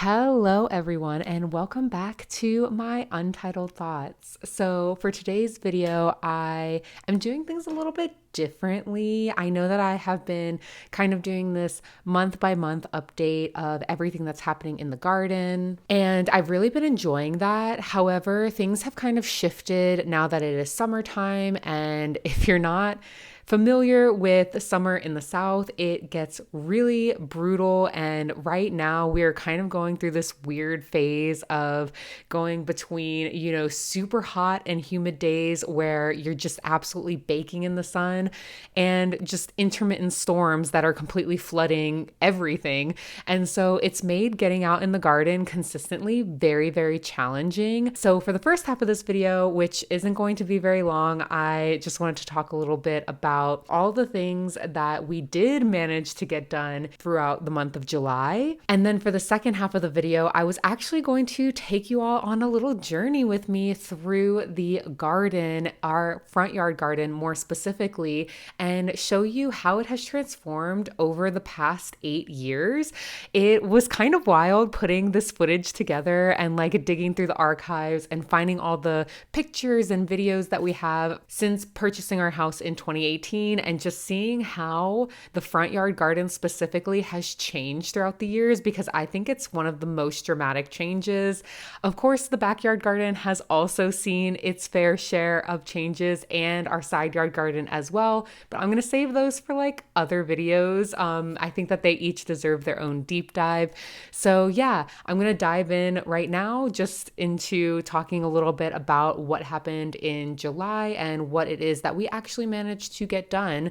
Hello, everyone, and welcome back to my Untitled Thoughts. So, for today's video, I am doing things a little bit differently. I know that I have been kind of doing this month by month update of everything that's happening in the garden, and I've really been enjoying that. However, things have kind of shifted now that it is summertime, and if you're not familiar with summer in the South, it gets really brutal. And right now, we're kind of going through this weird phase of going between, super hot and humid days where you're just absolutely baking in the sun and just intermittent storms that are completely flooding everything. And so it's made getting out in the garden consistently very, very challenging. So for the first half of this video, which isn't going to be very long, I just wanted to talk a little bit about all the things that we did manage to get done throughout the month of July. And then for the second half of the video, I was actually going to take you all on a little journey with me through the garden, our front yard garden more specifically, and show you how it has transformed over the past 8 years. It was kind of wild putting this footage together and digging through the archives and finding all the pictures and videos that we have since purchasing our house in 2018 and just seeing how the front yard garden specifically has changed throughout the years, because I think it's one of the most dramatic changes. Of course, the backyard garden has also seen its fair share of changes, and our side yard garden as well, but I'm going to save those for other videos. I think that they each deserve their own deep dive. So yeah, I'm going to dive in right now just into talking a little bit about what happened in July and what it is that we actually managed to get done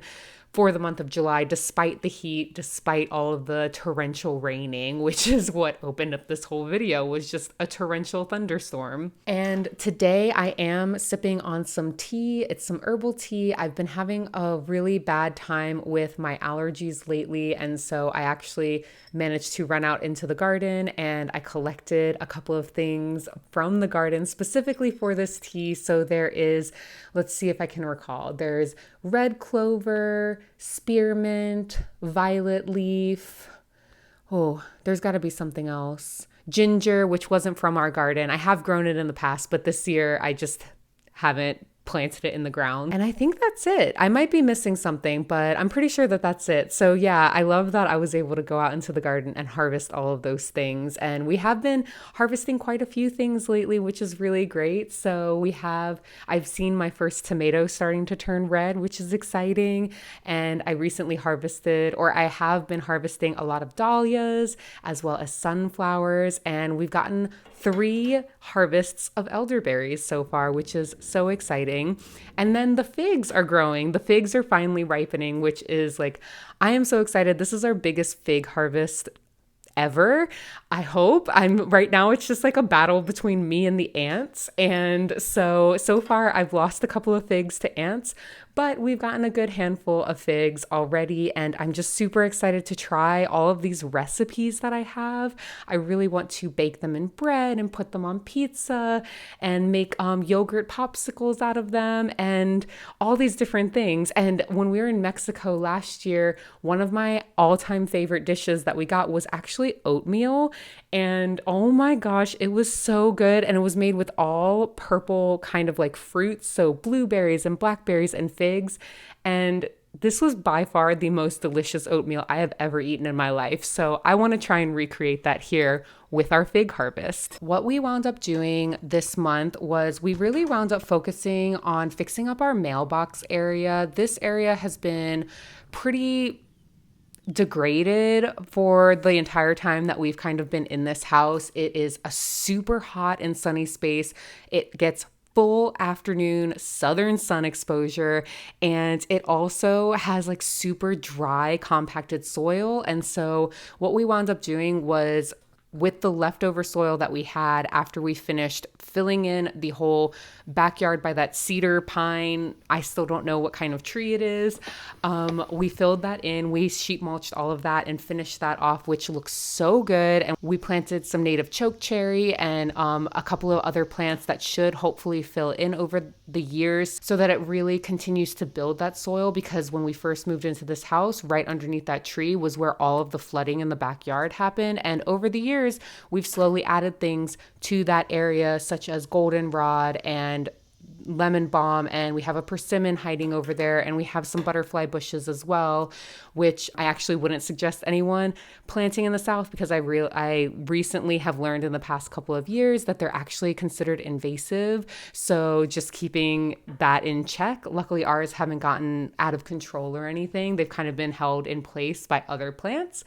for the month of July, despite the heat, despite all of the torrential raining, which is what opened up this whole video, was just a torrential thunderstorm. And today I am sipping on some tea. It's some herbal tea. I've been having a really bad time with my allergies lately, and so I actually managed to run out into the garden and I collected a couple of things from the garden specifically for this tea. So there is, let's see if I can recall, there's red clover, spearmint, violet leaf. Oh, there's got to be something else. Ginger, which wasn't from our garden. I have grown it in the past, but this year I just haven't planted it in the ground. And I think that's it. I might be missing something, but I'm pretty sure that that's it. So yeah, I love that I was able to go out into the garden and harvest all of those things. And we have been harvesting quite a few things lately, which is really great. So I've seen my first tomato starting to turn red, which is exciting. And I recently I have been harvesting a lot of dahlias as well as sunflowers. And we've gotten 3 harvests of elderberries so far, which is so exciting. And then the figs are growing. The figs are finally ripening, which is I am so excited. This is our biggest fig harvest ever. I hope. Right now it's just a battle between me and the ants. And so far I've lost a couple of figs to ants, but we've gotten a good handful of figs already. And I'm just super excited to try all of these recipes that I have. I really want to bake them in bread and put them on pizza and make yogurt popsicles out of them and all these different things. And when we were in Mexico last year, one of my all-time favorite dishes that we got was actually oatmeal. And oh my gosh, it was so good. And it was made with all purple kind of fruits. So blueberries and blackberries and figs. And this was by far the most delicious oatmeal I have ever eaten in my life. So I want to try and recreate that here with our fig harvest. What we wound up doing this month was we really wound up focusing on fixing up our mailbox area. This area has been pretty degraded for the entire time that we've kind of been in this house. It is a super hot and sunny space. It gets full afternoon southern sun exposure, and it also has super dry compacted soil. And so what we wound up doing was, with the leftover soil that we had after we finished filling in the whole backyard by that cedar pine, I still don't know what kind of tree it is. We filled that in, we sheet mulched all of that and finished that off, which looks so good. And we planted some native chokecherry and a couple of other plants that should hopefully fill in over the years so that it really continues to build that soil. Because when we first moved into this house, right underneath that tree was where all of the flooding in the backyard happened. And over the years, years, we've slowly added things to that area, such as goldenrod and lemon balm, and we have a persimmon hiding over there, and we have some butterfly bushes as well, which I actually wouldn't suggest anyone planting in the South because I recently have learned in the past couple of years that they're actually considered invasive. So just keeping that in check. Luckily, ours haven't gotten out of control or anything. They've kind of been held in place by other plants.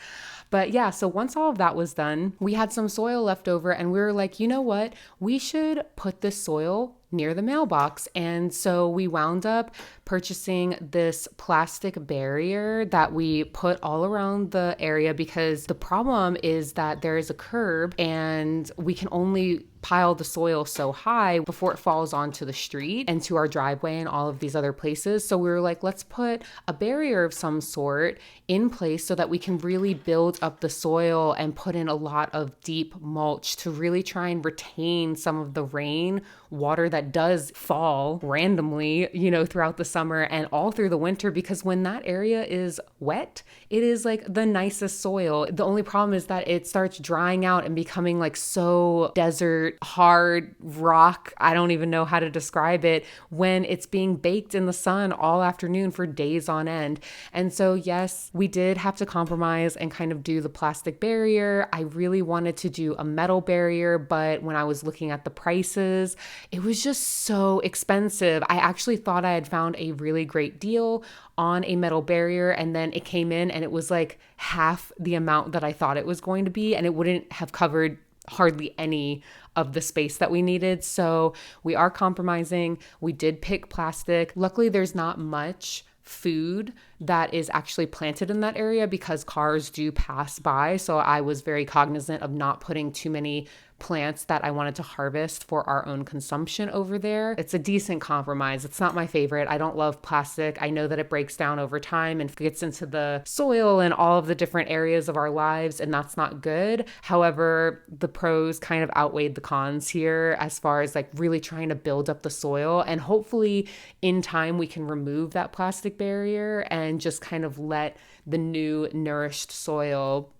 But yeah, so once all of that was done, we had some soil left over, and we were like, you know what? We should put this soil near the mailbox. And so we wound up purchasing this plastic barrier that we put all around the area, because the problem is that there is a curb and we can only pile the soil so high before it falls onto the street and to our driveway and all of these other places. So we were like, let's put a barrier of some sort in place so that we can really build up the soil and put in a lot of deep mulch to really try and retain some of the rain water that does fall randomly, throughout the summer and all through the winter, because when that area is wet, it is like the nicest soil. The only problem is that it starts drying out and becoming like so desert, hard rock. I don't even know how to describe it when it's being baked in the sun all afternoon for days on end. And so, yes, we did have to compromise and kind of do the plastic barrier. I really wanted to do a metal barrier, but when I was looking at the prices, it was just so expensive. I actually thought I had found a really great deal on a metal barrier, and then it came in and it was like half the amount that I thought it was going to be, and it wouldn't have covered hardly any of the space that we needed. So we are compromising. We did pick plastic. Luckily, there's not much food that is actually planted in that area because cars do pass by. So I was very cognizant of not putting too many plants that I wanted to harvest for our own consumption over there. It's a decent compromise. It's not my favorite. I don't love plastic. I know that it breaks down over time and gets into the soil and all of the different areas of our lives, and that's not good. However, the pros kind of outweighed the cons here as far as like really trying to build up the soil, and hopefully in time we can remove that plastic barrier and just kind of let the new nourished soil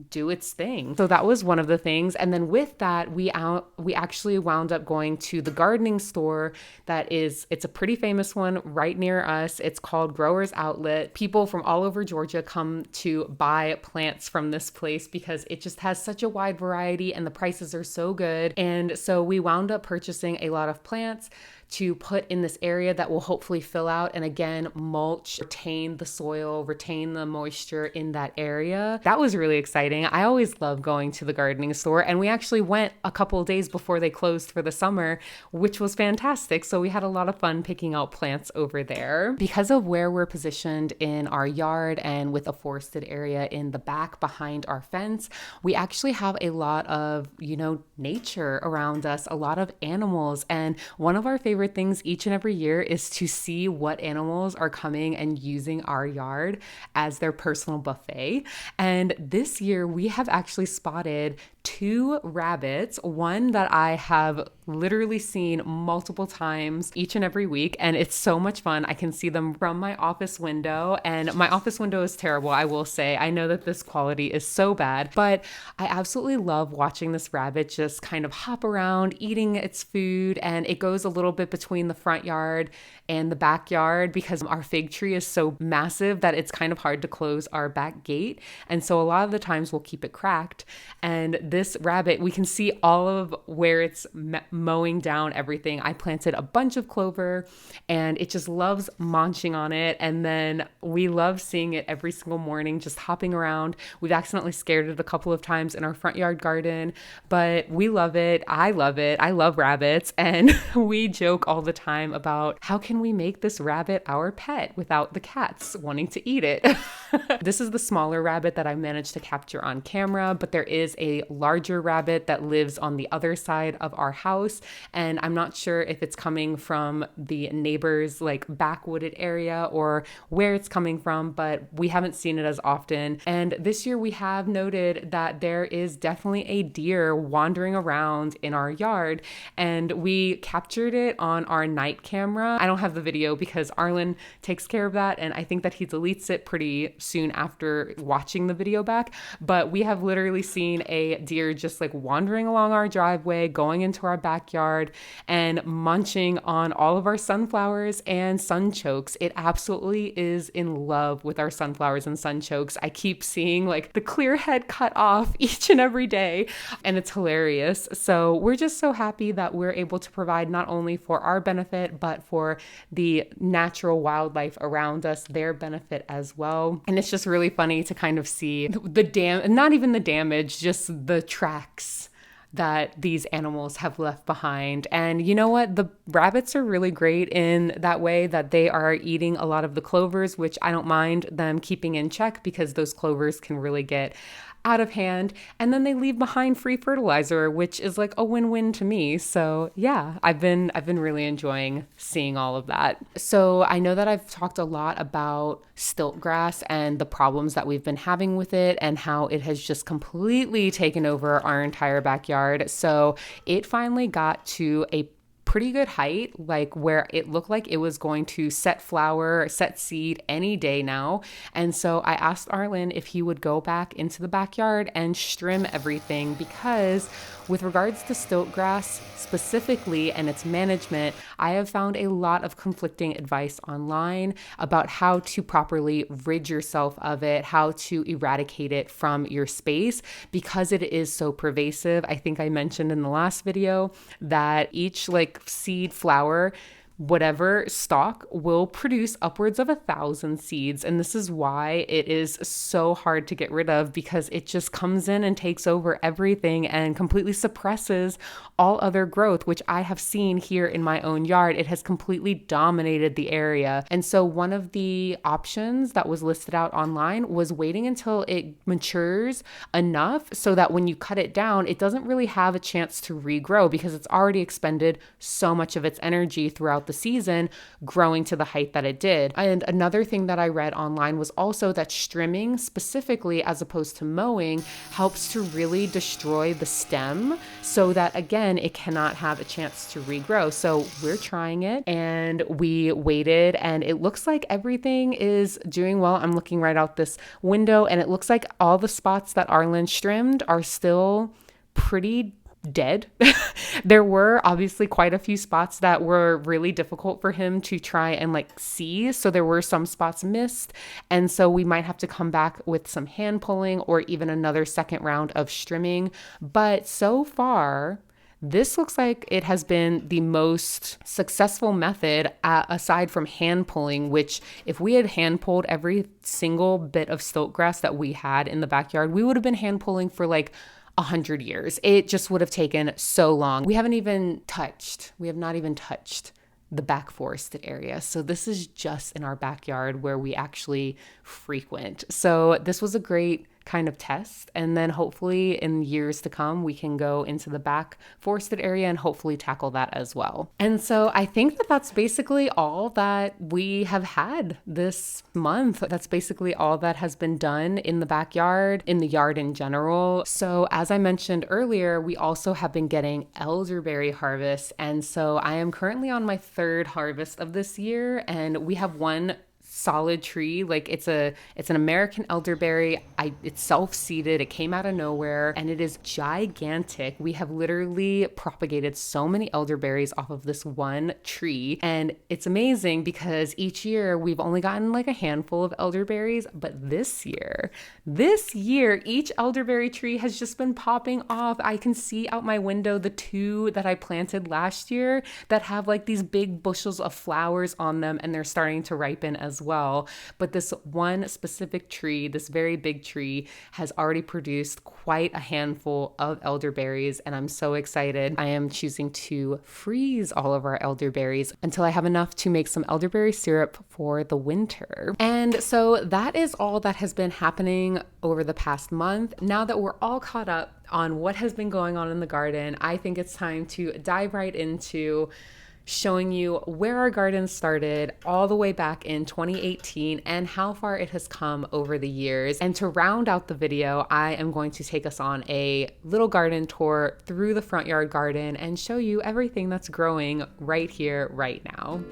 do its thing. So that was one of the things. And then with that, we actually wound up going to the gardening store it's a pretty famous one right near us. It's called Growers Outlet. People from all over Georgia come to buy plants from this place because it just has such a wide variety and the prices are so good. And so we wound up purchasing a lot of plants to put in this area that will hopefully fill out and again mulch, retain the soil, retain the moisture in that area. That was really exciting. I always love going to the gardening store, and we actually went a couple of days before they closed for the summer, which was fantastic. So we had a lot of fun picking out plants over there. Because of where we're positioned in our yard and with a forested area in the back behind our fence, we actually have a lot of, nature around us, a lot of animals. And one of our favorite things each and every year is to see what animals are coming and using our yard as their personal buffet. And this year we have actually spotted 2 rabbits, one that I have literally seen multiple times each and every week, and it's so much fun. I can see them from my office window, and my office window is terrible, I will say. I know that this quality is so bad, but I absolutely love watching this rabbit just kind of hop around eating its food, and it goes a little bit between the front yard and the backyard because our fig tree is so massive that it's kind of hard to close our back gate. And so a lot of the times we'll keep it cracked. And this rabbit, we can see all of where it's mowing down everything. I planted a bunch of clover and it just loves munching on it. And then we love seeing it every single morning, just hopping around. We've accidentally scared it a couple of times in our front yard garden, but we love it. I love it. I love rabbits. And we joke all the time about how can we make this rabbit our pet without the cats wanting to eat it. This is the smaller rabbit that I managed to capture on camera, but there is a larger rabbit that lives on the other side of our house. And I'm not sure if it's coming from the neighbor's like backwooded area or where it's coming from, but we haven't seen it as often. And this year we have noted that there is definitely a deer wandering around in our yard, and we captured it on our night camera. I don't have the video because Arlen takes care of that, and I think that he deletes it pretty soon after watching the video back, but we have literally seen a deer just like wandering along our driveway, going into our backyard and munching on all of our sunflowers and sunchokes. It absolutely is in love with our sunflowers and sunchokes. I keep seeing like the clear head cut off each and every day, and it's hilarious. So we're just so happy that we're able to provide not only for our benefit, but for the natural wildlife around us, their benefit as well. And it's just really funny to kind of see not even the damage, just the tracks that these animals have left behind. And you know what? The rabbits are really great in that way, that they are eating a lot of the clovers, which I don't mind them keeping in check because those clovers can really get out of hand, and then they leave behind free fertilizer, which is like a win-win to me. So yeah, I've been really enjoying seeing all of that. So I know that I've talked a lot about stiltgrass and the problems that we've been having with it and how it has just completely taken over our entire backyard. So it finally got to a pretty good height, like where it looked like it was going to set flower, set seed any day now. And so I asked Arlen if he would go back into the backyard and trim everything, because with regards to stiltgrass specifically and its management, I have found a lot of conflicting advice online about how to properly rid yourself of it, how to eradicate it from your space, because it is so pervasive. I think I mentioned in the last video that each like seed flower, whatever stalk, will produce upwards of 1,000 seeds. And this is why it is so hard to get rid of, because it just comes in and takes over everything and completely suppresses all other growth, which I have seen here in my own yard. It has completely dominated the area. And so one of the options that was listed out online was waiting until it matures enough so that when you cut it down, it doesn't really have a chance to regrow, because it's already expended so much of its energy throughout the season growing to the height that it did. And another thing that I read online was also that strimming specifically, as opposed to mowing, helps to really destroy the stem so that, again, it cannot have a chance to regrow. So we're trying it, and we waited, and it looks like everything is doing well. I'm looking right out this window, and it looks like all the spots that Arlen trimmed are still pretty dead. There were obviously quite a few spots that were really difficult for him to try and like see. So there were some spots missed. And so we might have to come back with some hand pulling or even another second round of strimming. But so far, this looks like it has been the most successful method, aside from hand pulling, which if we had hand pulled every single bit of stiltgrass that we had in the backyard, we would have been hand pulling for like 100 years. It just would have taken so long. We have not even touched the back forested area. So this is just in our backyard where we actually frequent. So this was a great kind of test. And then hopefully in years to come, we can go into the back forested area and hopefully tackle that as well. And so I think that that's basically all that we have had this month. That's basically all that has been done in the backyard, in the yard in general. So as I mentioned earlier, we also have been getting elderberry harvests. And so I am currently on my third harvest of this year, and we have one solid tree. Like it's an American elderberry. It's self-seeded. It came out of nowhere, and it is gigantic. We have literally propagated so many elderberries off of this one tree, and it's amazing because each year we've only gotten like a handful of elderberries, but this year, each elderberry tree has just been popping off. I can see out my window the two that I planted last year that have like these big bushels of flowers on them, and they're starting to ripen as well. But this one specific tree, this very big tree, has already produced quite a handful of elderberries, and I'm so excited. I am choosing to freeze all of our elderberries until I have enough to make some elderberry syrup for the winter. And so that is all that has been happening over the past month. Now that we're all caught up on what has been going on in the garden, I think it's time to dive right into showing you where our garden started all the way back in 2018 and how far it has come over the years. And to round out the video, I am going to take us on a little garden tour through the front yard garden and show you everything that's growing right here, right now.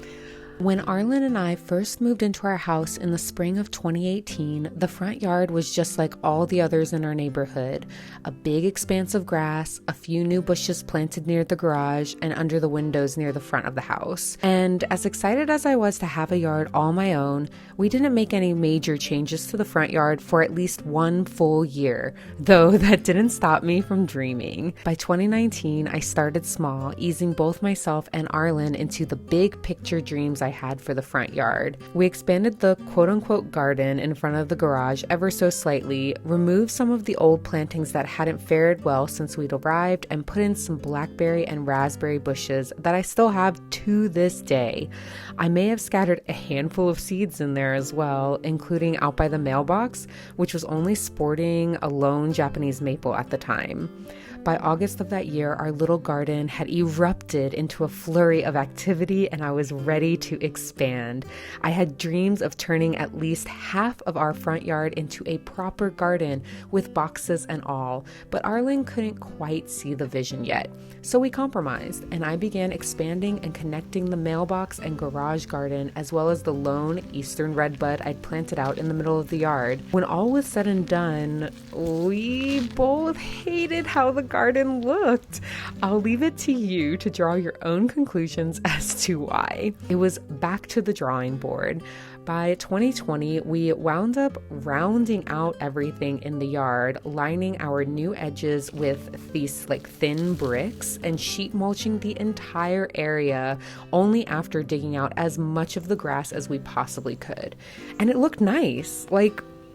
When Arlen and I first moved into our house in the spring of 2018, the front yard was just like all the others in our neighborhood. A big expanse of grass, a few new bushes planted near the garage and under the windows near the front of the house. And as excited as I was to have a yard all my own, we didn't make any major changes to the front yard for at least one full year, though that didn't stop me from dreaming. By 2019, I started small, easing both myself and Arlen into the big picture dreams I had for the front yard. We expanded the quote-unquote garden in front of the garage ever so slightly, removed some of the old plantings that hadn't fared well since we'd arrived, and put in some blackberry and raspberry bushes that I still have to this day. I may have scattered a handful of seeds in there as well, including out by the mailbox, which was only sporting a lone Japanese maple at the time. By August of that year, our little garden had erupted into a flurry of activity and I was ready to expand. I had dreams of turning at least half of our front yard into a proper garden with boxes and all, but Arlen couldn't quite see the vision yet. So we compromised and I began expanding and connecting the mailbox and garage garden as well as the lone eastern redbud I'd planted out in the middle of the yard. When all was said and done, we both hated how the garden looked. I'll leave it to you to draw your own conclusions as to why. It was back to the drawing board. By 2020, we wound up rounding out everything in the yard, lining our new edges with these thin bricks and sheet mulching the entire area only after digging out as much of the grass as we possibly could. And it looked nice,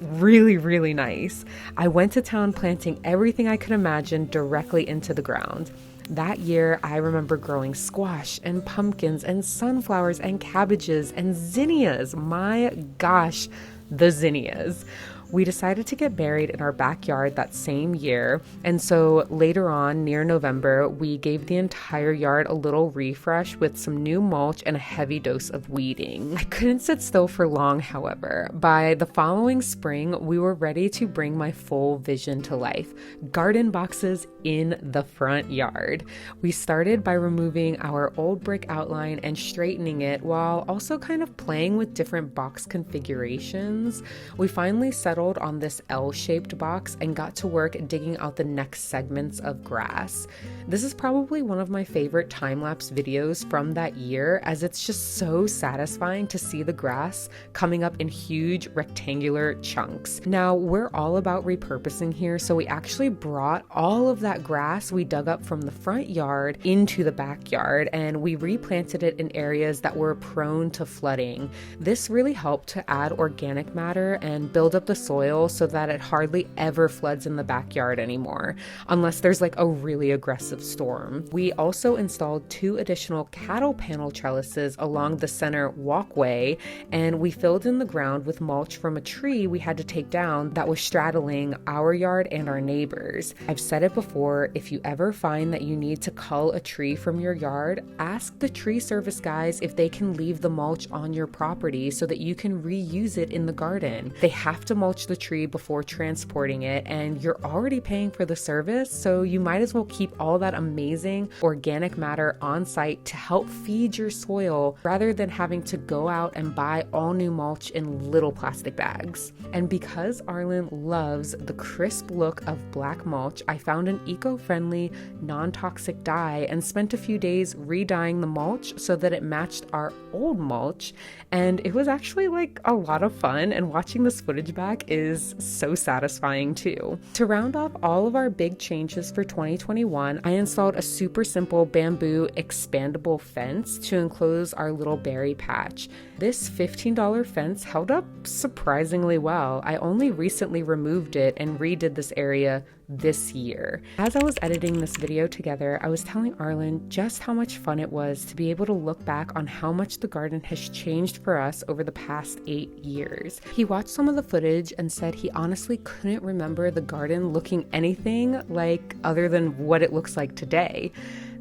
really, really nice. I went to town planting everything I could imagine directly into the ground. That year, I remember growing squash and pumpkins and sunflowers and cabbages and zinnias. My gosh, the zinnias. We decided to get married in our backyard that same year, and so later on, near November, we gave the entire yard a little refresh with some new mulch and a heavy dose of weeding. I couldn't sit still for long, however. By the following spring, we were ready to bring my full vision to life. Garden boxes in the front yard. We started by removing our old brick outline and straightening it while also kind of playing with different box configurations. We finally settled on this L-shaped box and got to work digging out the next segments of grass. This is probably one of my favorite time-lapse videos from that year, as it's just so satisfying to see the grass coming up in huge rectangular chunks. Now, we're all about repurposing here, so we actually brought all of that grass we dug up from the front yard into the backyard, and we replanted it in areas that were prone to flooding. This really helped to add organic matter and build up the soil so that it hardly ever floods in the backyard anymore, unless there's a really aggressive storm. We also installed 2 additional cattle panel trellises along the center walkway, and we filled in the ground with mulch from a tree we had to take down that was straddling our yard and our neighbors. I've said it before, if you ever find that you need to cull a tree from your yard, ask the tree service guys if they can leave the mulch on your property so that you can reuse it in the garden. They have to mulch the tree before transporting it, and you're already paying for the service, so you might as well keep all that amazing organic matter on site to help feed your soil rather than having to go out and buy all new mulch in little plastic bags. And because Arlen loves the crisp look of black mulch, I found an eco-friendly, non-toxic dye and spent a few days re-dyeing the mulch so that it matched our old mulch, and it was actually a lot of fun, and watching this footage back is so satisfying too. To round off all of our big changes for 2021, I installed a super simple bamboo expandable fence to enclose our little berry patch. This $15 fence held up surprisingly well. I only recently removed it and redid this area this year. As I was editing this video together, I was telling Arlen just how much fun it was to be able to look back on how much the garden has changed for us over the past 8 years. He watched some of the footage and said he honestly couldn't remember the garden looking anything other than what it looks like today.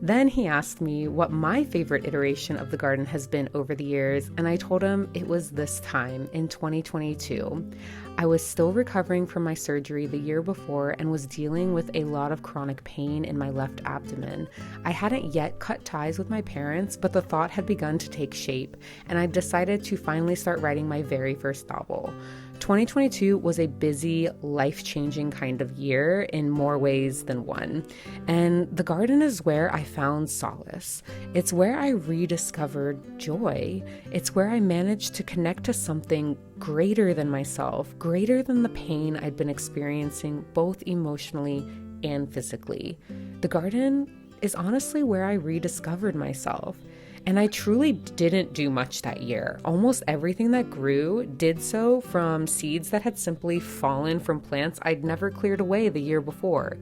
Then he asked me what my favorite iteration of the garden has been over the years, and I told him it was this time in 2022. I was still recovering from my surgery the year before and was dealing with a lot of chronic pain in my left abdomen. I hadn't yet cut ties with my parents, but the thought had begun to take shape, and I decided to finally start writing my very first novel. 2022 was a busy, life-changing kind of year in more ways than one. And the garden is where I found solace. It's where I rediscovered joy. It's where I managed to connect to something greater than myself, greater than the pain I'd been experiencing both emotionally and physically. The garden is honestly where I rediscovered myself. And I truly didn't do much that year. Almost everything that grew did so from seeds that had simply fallen from plants I'd never cleared away the year before.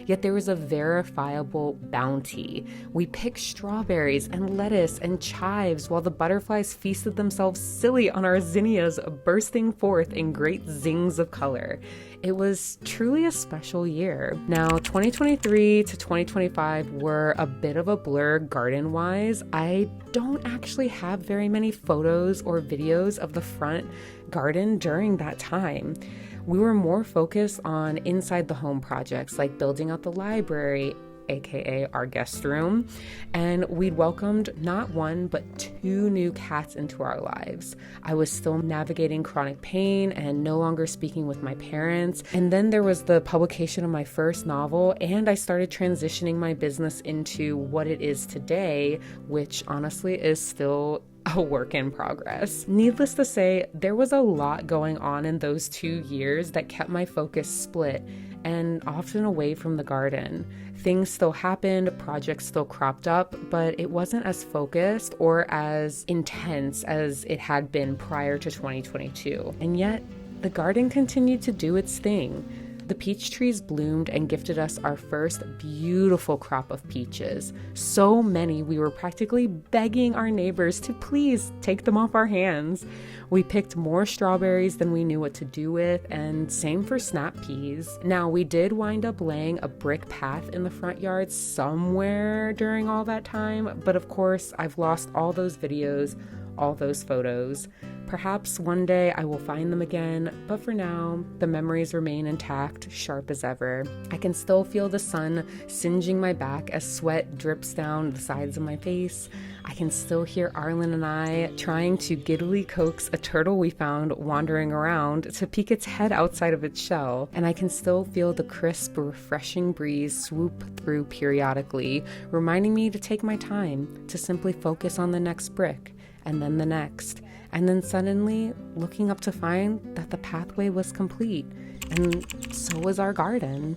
Yet there was a verifiable bounty. We picked strawberries and lettuce and chives while the butterflies feasted themselves silly on our zinnias, bursting forth in great zings of color. It was truly a special year. Now, 2023 to 2025 were a bit of a blur garden-wise. I don't actually have very many photos or videos of the front garden during that time. We were more focused on inside the home projects like building out the library, aka our guest room, and we'd welcomed not one but 2 new cats into our lives. I was still navigating chronic pain and no longer speaking with my parents, and then there was the publication of my first novel, and I started transitioning my business into what it is today, which honestly is still a work in progress. Needless to say, there was a lot going on in those 2 years that kept my focus split and often away from the garden. Things still happened, projects still cropped up, but it wasn't as focused or as intense as it had been prior to 2022. And yet, the garden continued to do its thing. The peach trees bloomed and gifted us our first beautiful crop of peaches. So many, we were practically begging our neighbors to please take them off our hands. We picked more strawberries than we knew what to do with, and same for snap peas. Now, we did wind up laying a brick path in the front yard somewhere during all that time, but of course, I've lost all those videos, all those photos. Perhaps one day I will find them again, but for now, the memories remain intact, sharp as ever. I can still feel the sun singeing my back as sweat drips down the sides of my face. I can still hear Arlen and I trying to giddily coax a turtle we found wandering around to peek its head outside of its shell, and I can still feel the crisp, refreshing breeze swoop through periodically, reminding me to take my time, to simply focus on the next brick, and then the next. And then suddenly looking up to find that the pathway was complete, and so was our garden.